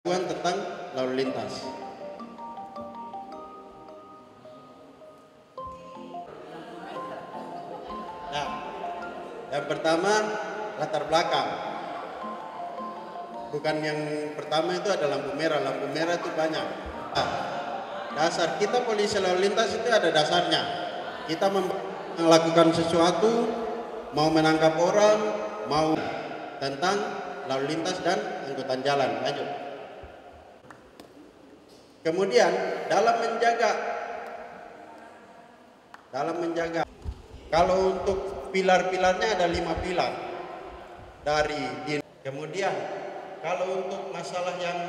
tentang lalu lintas. Nah, yang pertama latar belakang. Bukan yang pertama itu ada lampu merah. Lampu merah itu banyak. Nah, dasar kita polisi lalu lintas itu ada dasarnya. Kita melakukan sesuatu, mau menangkap orang, mau tentang lalu lintas dan angkutan jalan. Lanjut. Kemudian dalam menjaga, kalau untuk pilar-pilarnya ada 5 pilar kemudian kalau untuk masalah yang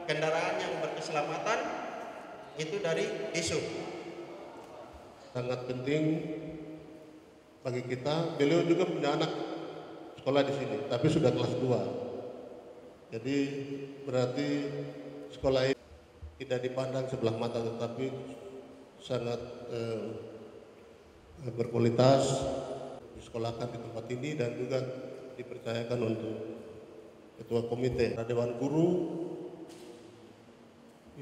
kendaraan yang berkeselamatan itu dari Disub. Sangat penting bagi kita. Beliau juga punya anak sekolah di sini, tapi sudah kelas 2. Jadi berarti sekolah ini tidak dipandang sebelah mata, tetapi sangat berkualitas, disekolahkan di tempat ini dan juga dipercayakan untuk ketua komite Dewan Guru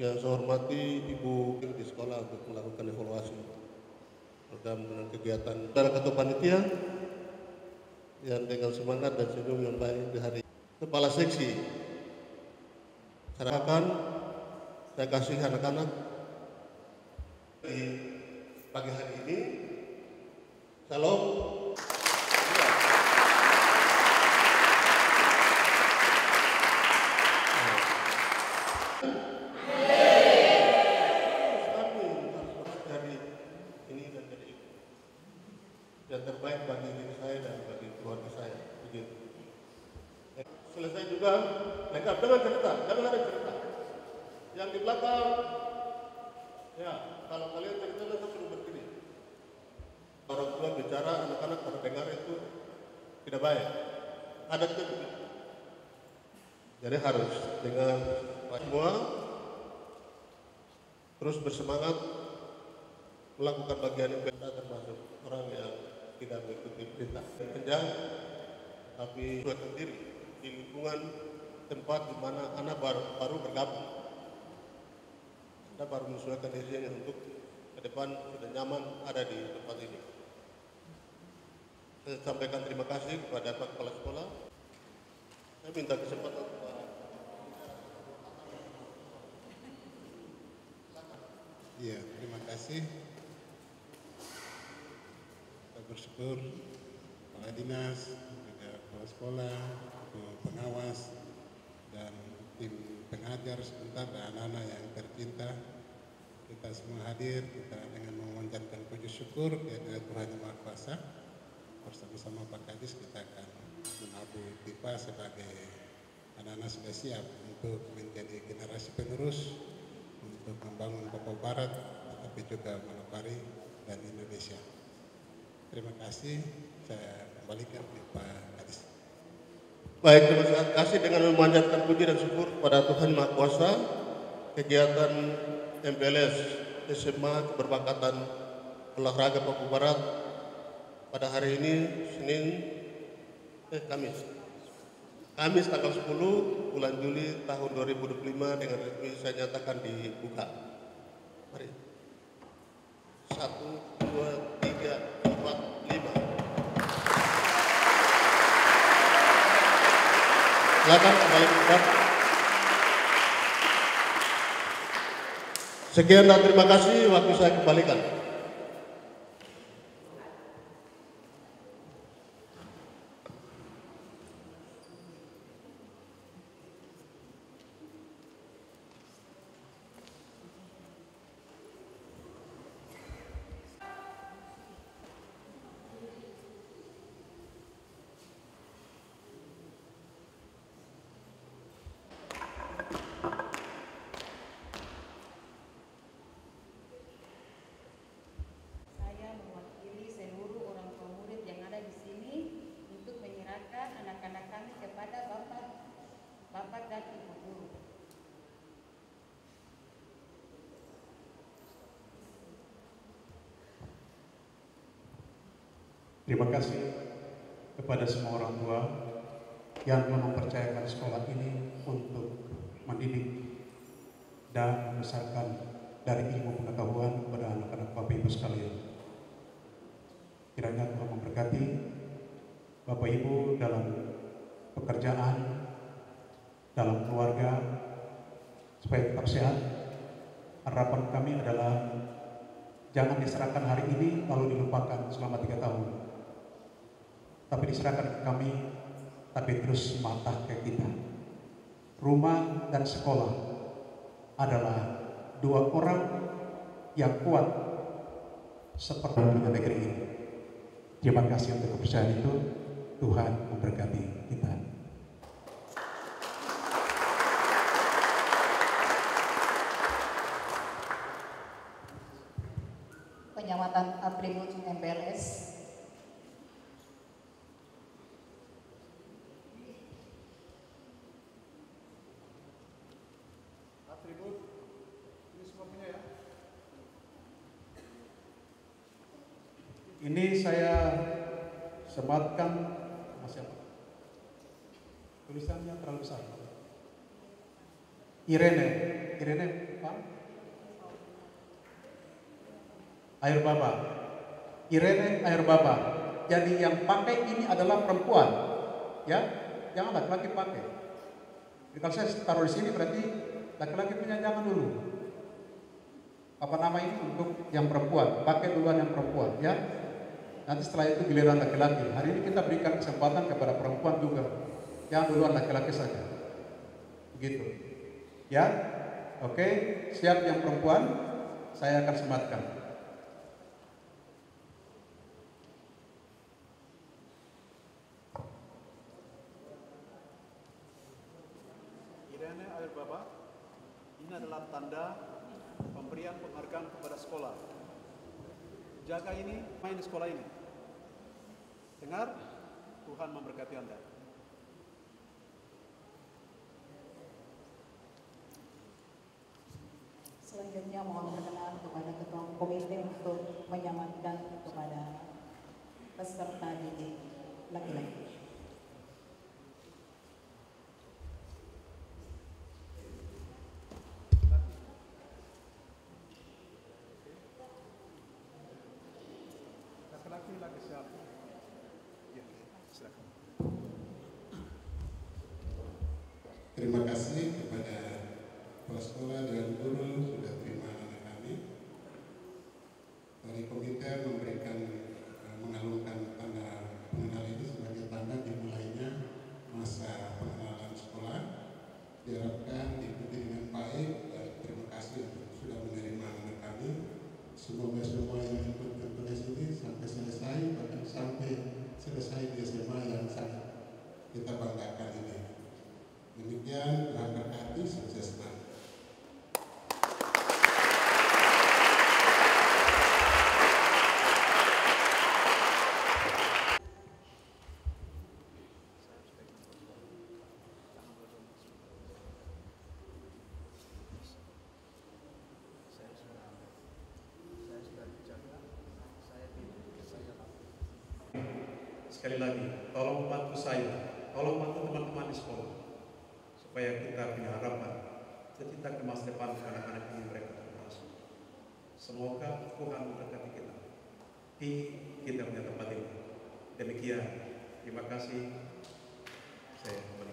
yang saya hormati Ibu di sekolah untuk melakukan evaluasi program dan kegiatan para ketua panitia yang dengan semangat dan senyum yang baik di hari kepala seksi. Saya kasih anak-anak di pagi hari ini. Salam. Yang terbaik bagi diri saya dan bagi keluarga saya. Begitu. Selesai juga lengkap dengan cerita, jangan ada cerita. Yang di belakang, ya kalau kalian cerita saya suruh berdiri. Orang tua bicara, anak-anak pada dengar itu tidak baik. Adatnya begitu. Jadi harus dengan semua terus bersemangat melakukan bagian yang kita, termasuk orang yang tidak mengikuti perintah kencang, tapi buat sendiri di lingkungan tempat di mana anak baru bergabung. Anda baru menyesuaikan dirinya untuk ke depan sudah nyaman ada di tempat ini. Saya sampaikan terima kasih kepada Pak Kepala Sekolah. Saya minta kesempatan kepada Iya, terima kasih. Kita bersyukur Kepala Dinas, juga Kepala Sekolah, pengawas, dan tim pengajar sebentar dan anak-anak yang tercinta. Kita semua hadir, kita dengan memanjatkan puji syukur kehadirat Tuhan Yang Maha Kuasa. Bersama-sama Pak Kadis kita akan menabuh pipa sebagai anak-anak sudah siap untuk menjadi generasi penerus untuk membangun Papua Barat, tapi juga Manokwari dan Indonesia. Terima kasih. Saya kembalikan ke Pak Kadis. Baik, terima kasih. Dengan memanjatkan puji dan syukur kepada Tuhan Maha Kuasa, kegiatan MPLS SMA Keberpakatan Olahraga Papua Barat pada hari ini Kamis tanggal 10 bulan Juli tahun 2025 dengan resmi saya nyatakan dibuka. Mari. 1, 2, 3, 4, 5. Silakan kembali ke tempat. Sekian dan terima kasih, waktu saya kembalikan. Terima kasih kepada semua orang tua yang mempercayakan sekolah ini untuk mendidik dan membesarkan dari ilmu pengetahuan kepada anak-anak Bapak Ibu sekalian. Kiranya Tuhan memberkati Bapak Ibu dalam pekerjaan, dalam keluarga, supaya tetap sehat. Harapan kami adalah jangan diserahkan hari ini lalu dilupakan selama 3 tahun. Tapi diserahkan ke kami, tapi terus matah ke kita. Rumah dan sekolah adalah 2 orang yang kuat seperti negeri ini. Terima kasih untuk kepercayaan itu. Tuhan memberkati kita. Penyamatan atribut MPLS. Atribut ini semua punya ya. Ini saya sematkan masih apa? Tulisannya terlalu besar. Irene Pak? Air Baba. Irene Air Baba. Jadi yang pakai ini adalah perempuan, ya, jangan laki-laki pakai. Jadi kalau saya taruh di sini berarti laki-laki punya, jangan dulu. Apa nama ini untuk yang perempuan? Pakai duluan yang perempuan, ya. Nanti setelah itu giliran laki-laki. Hari ini kita berikan kesempatan kepada perempuan juga. Jangan duluan laki-laki saja. Begitu. Ya, oke. Siap yang perempuan, saya akan sematkan. Irene Air Baba, ini adalah tanda pemberian penghargaan kepada sekolah. Jaga ini, main di sekolah ini. Dengar, Tuhan memberkati Anda. Selanjutnya mohon perkenan kepada Ketua Komite untuk menyamatkan kepada peserta didik laki-laki. Laki-laki siapa? Ya, silakan. Terima kasih kepada kepala sekolah dan guru sudah terima anak kami. Dari komite memberikan mengalungkan tanda pengenal ini sebagai tanda dimulainya masa pengenalan sekolah. Diharapkan diikuti dengan baik dan terima kasih sudah menerima anak kami. Semoga semua yang ikut tugas ini sampai selesai, bahkan sampai selesai di SMA yang sangat kita banggakan ini. Demikian, Tuhan berkati, sukses selalu. Sekali lagi, tolong bantu saya, tolong bantu teman-teman di sekolah, supaya kita punya harapan, tercipta ke masa depan anak-anak ini mereka termasuk. Semoga Tuhan memberkati kita di kita punya tempat ini. Demikian, terima kasih. Saya kembali.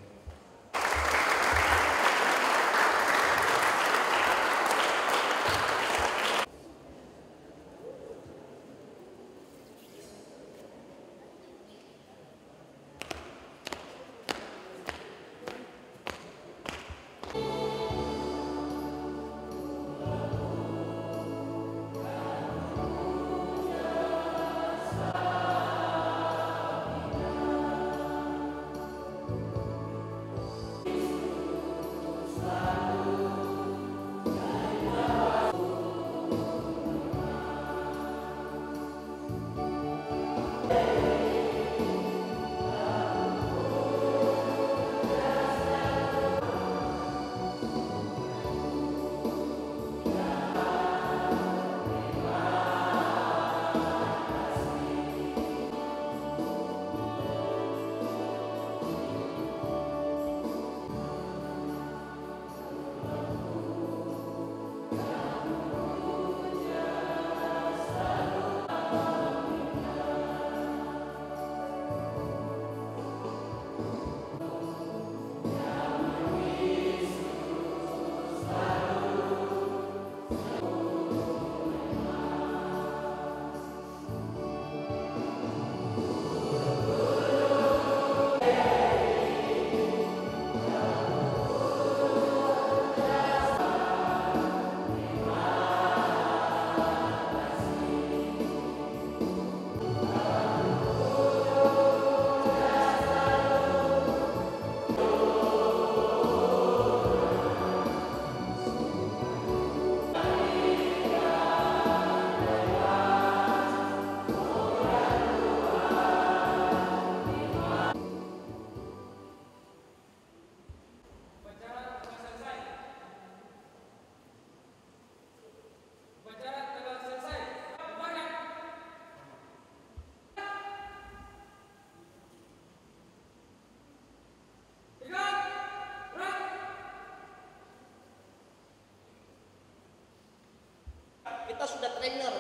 kita sudah trainer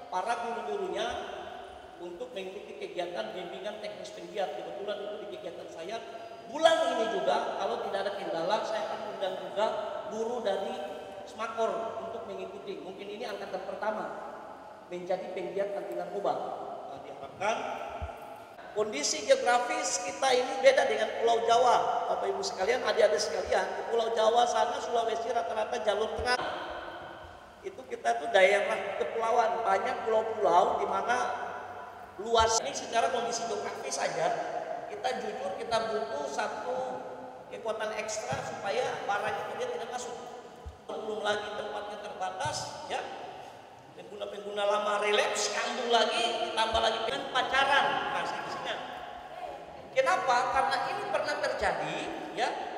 para guru-gurunya untuk mengikuti kegiatan bimbingan teknis penggiat. Kebetulan itu di kegiatan saya bulan ini juga, kalau tidak ada kendala, saya akan undang juga guru dari Smakor untuk mengikuti. Mungkin ini angkatan pertama menjadi penggiat anti narkoba. Nah, diharapkan kondisi geografis kita ini beda dengan Pulau Jawa, Bapak Ibu sekalian, adik-adik sekalian. Di Pulau Jawa sana, Sulawesi rata-rata jalur tengah. Itu kita tuh daerah kepulauan, banyak pulau-pulau di mana luas. Ini secara kondisi geografis saja, kita jujur kita butuh satu kekuatan ekstra supaya barang itu dia tidak masuk. Belum lagi tempatnya terbatas, ya. Pengguna-pengguna lama relapse, kambuh lagi, ditambah lagi dengan pacaran. Nah, saksinya. Kenapa? Karena ini pernah terjadi, ya.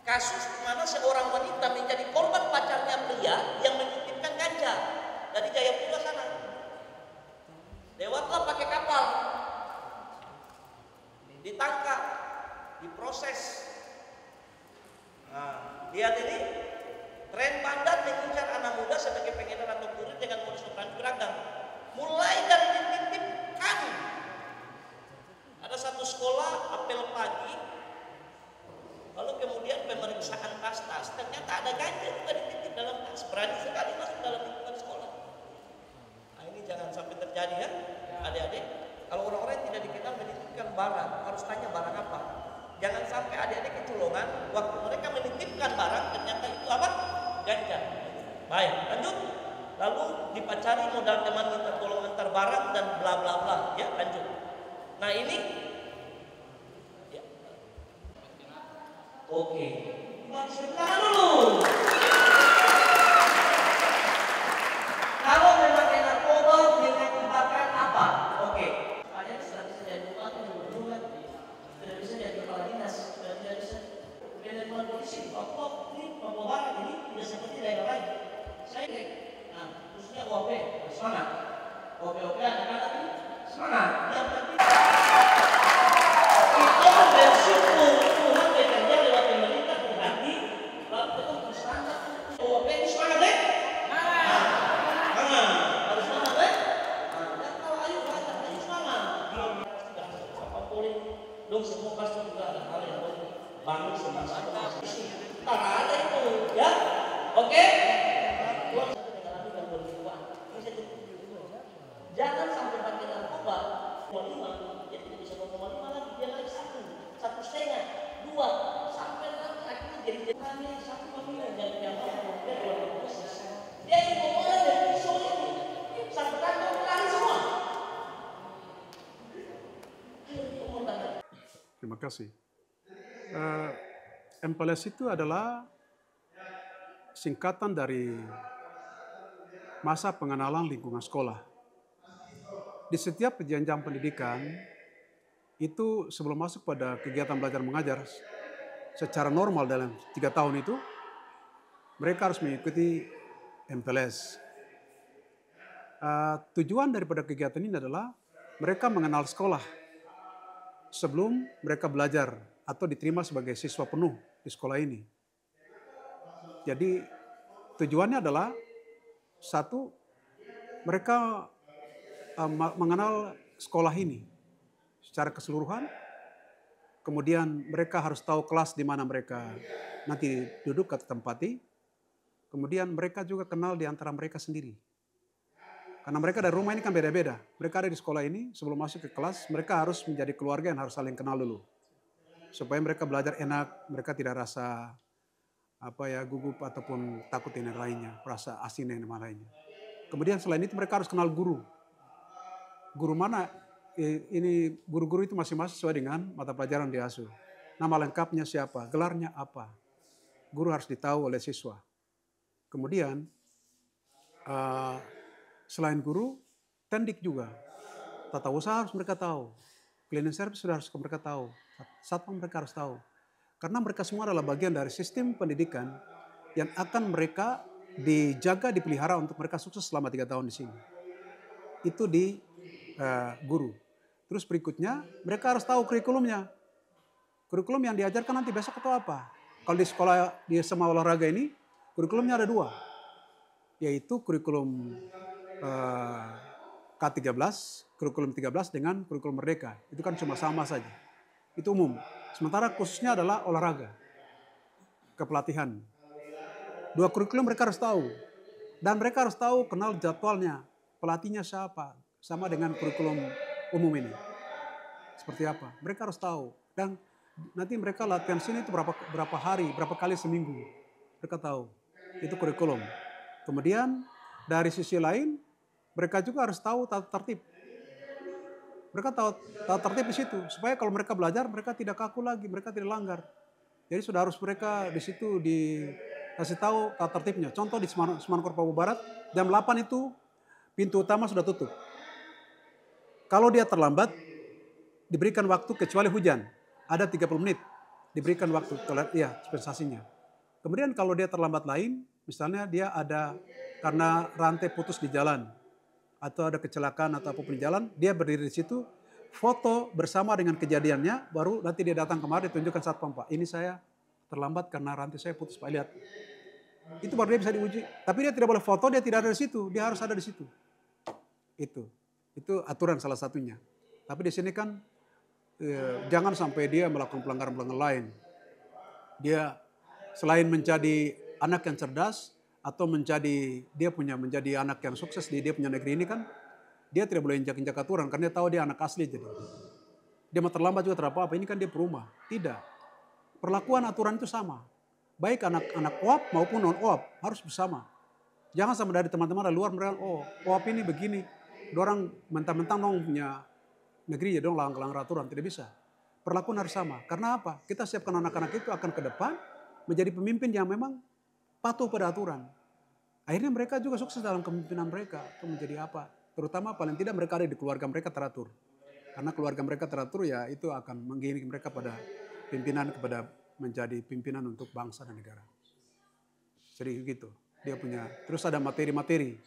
Kasus di mana seorang wanita menjadi korban pacarnya pria yang menitipkan ganja dari Jayapura sana. Lewatlah pakai kapal, ditangkap, diproses. Nah, lihat ini, tren bandar mengincar anak muda sebagai pengedar atau kurir dengan modus operandi beragam. Mulai dari dititipkan. Ada satu sekolah apel pagi, lalu kemudian pemeriksaan tas-tas, ternyata ada ganja juga dititip dalam tas. Berani sekali masuk dalam lingkungan sekolah. Nah, ini jangan sampai terjadi, ya, adik-adik. Kalau orang-orang yang tidak dikenal menitipkan barang, harus tanya barang apa. Jangan sampai adik-adik kecolongan waktu mereka menitipkan barang, ternyata itu apa? Ganja. Baik, lanjut. Lalu dipacari modal teman minta tolong antar barang dan bla bla bla, ya, lanjut. Nah, ini ya. Oke. Maksudnya dulu. Kalau memakai narkoba mengakibatkan apa? Oke. Kalian sudah bisa jadi bupati, sudah bisa jadi kepala dinas, sudah bisa jadi polisi. Papua ini Papua Barat ini tidak seperti daerah lain. Saya nah, khususnya OP semangat. OP anak-anak ini semangat. Yang penting itu bersyukur Tuhan bekerja lewat pemerintah berarti lalu itu standar. OP ini semangat deh. Harus semangat deh. Dan kalau ayo belajar ayo semangat. Siapa boleh dong semua pasti juga ada hal yang bangun semangat. Tak ada itu, ya. Oke? Jangan sampai pakai narkoba 5, jadi bisa 0,5 lagi, dia naik 1,5, 2, sampai nanti akhirnya jadi kami 1,5 dan yang dia ngomongnya dari pisau ini sampai kantong lari semua. Terima kasih. MPLS itu adalah singkatan dari masa pengenalan lingkungan sekolah. Di setiap jenjang pendidikan, itu sebelum masuk pada kegiatan belajar mengajar secara normal dalam 3 tahun itu, mereka harus mengikuti MPLS. Tujuan daripada kegiatan ini adalah mereka mengenal sekolah sebelum mereka belajar atau diterima sebagai siswa penuh di sekolah ini. Jadi tujuannya adalah satu, mereka mengenal sekolah ini secara keseluruhan. Kemudian mereka harus tahu kelas di mana mereka nanti duduk atau tempati. Kemudian mereka juga kenal di antara mereka sendiri. Karena mereka dari rumah ini kan beda-beda. Mereka ada di sekolah ini, sebelum masuk ke kelas, mereka harus menjadi keluarga yang harus saling kenal dulu. Supaya mereka belajar enak, mereka tidak rasa gugup ataupun takut dengan lainnya, rasa asing dengan lainnya. Kemudian selain itu mereka harus kenal guru. Guru mana? Ini guru-guru itu masing-masing sesuai dengan mata pelajaran diasuh. Nama lengkapnya siapa? Gelarnya apa? Guru harus ditahu oleh siswa. Kemudian selain guru, tendik juga. Tata usaha harus mereka tahu. Cleaning service sudah harus mereka tahu. Satpam mereka harus tahu. Karena mereka semua adalah bagian dari sistem pendidikan yang akan mereka dijaga, dipelihara untuk mereka sukses selama 3 tahun di sini. Itu di guru. Terus berikutnya mereka harus tahu kurikulumnya. Kurikulum yang diajarkan nanti besok atau apa. Kalau di sekolah di semua olahraga ini kurikulumnya ada 2. yaitu kurikulum K13, kurikulum 13 dengan kurikulum Merdeka. Itu kan cuma sama saja. Itu umum. Sementara khususnya adalah olahraga, kepelatihan. 2 kurikulum mereka harus tahu. Dan mereka harus tahu, kenal jadwalnya, pelatihnya siapa, sama dengan kurikulum umum ini. Seperti apa? Mereka harus tahu. Dan nanti mereka latihan sini itu berapa hari, berapa kali seminggu. Mereka tahu. Itu kurikulum. Kemudian dari sisi lain, mereka juga harus tahu tata tertib. Mereka tahu tata tertib di situ. Supaya kalau mereka belajar, mereka tidak kaku lagi, mereka tidak langgar. Jadi sudah harus mereka di situ dikasih tahu tata tertibnya. Contoh di Semanukor Papua Barat, jam 8 itu pintu utama sudah tutup. Kalau dia terlambat, diberikan waktu kecuali hujan. Ada 30 menit diberikan waktu, ya dispensasinya. Kemudian kalau dia terlambat lain, misalnya dia ada karena rantai putus di jalan, atau ada kecelakaan atau apapun di jalan, dia berdiri di situ, foto bersama dengan kejadiannya, baru nanti dia datang kemari ditunjukkan satpam, Pak, ini saya terlambat karena rantai saya putus, Pak, lihat. Itu baru dia bisa diuji. Tapi dia tidak boleh foto, dia tidak ada di situ, dia harus ada di situ. Itu aturan salah satunya. Tapi di sini kan jangan sampai dia melakukan pelanggaran-pelanggaran lain. Dia selain menjadi anak yang cerdas atau menjadi anak yang sukses di dia punya negeri ini kan, dia tidak boleh injak-injak aturan karena dia tahu dia anak asli. Jadi dia mau terlambat juga tidak apa-apa, ini kan dia perumah. Tidak. Perlakuan aturan itu sama. Baik anak-anak OAP maupun non-OAP harus bersama. Jangan sama dari teman-teman dari luar mereka, oh OAP ini begini. Orang mentang-mentang dong punya negeri ya dong langgar aturan, tidak bisa. Perlakuan harus sama. Karena apa? Kita siapkan anak-anak itu akan ke depan menjadi pemimpin yang memang patuh pada aturan. Akhirnya mereka juga sukses dalam kepemimpinan mereka. Itu menjadi apa? Terutama paling tidak mereka ada di keluarga mereka teratur. Karena keluarga mereka teratur ya itu akan mengiring mereka pada pimpinan, kepada menjadi pimpinan untuk bangsa dan negara. Jadi gitu. Dia punya. Terus ada materi-materi.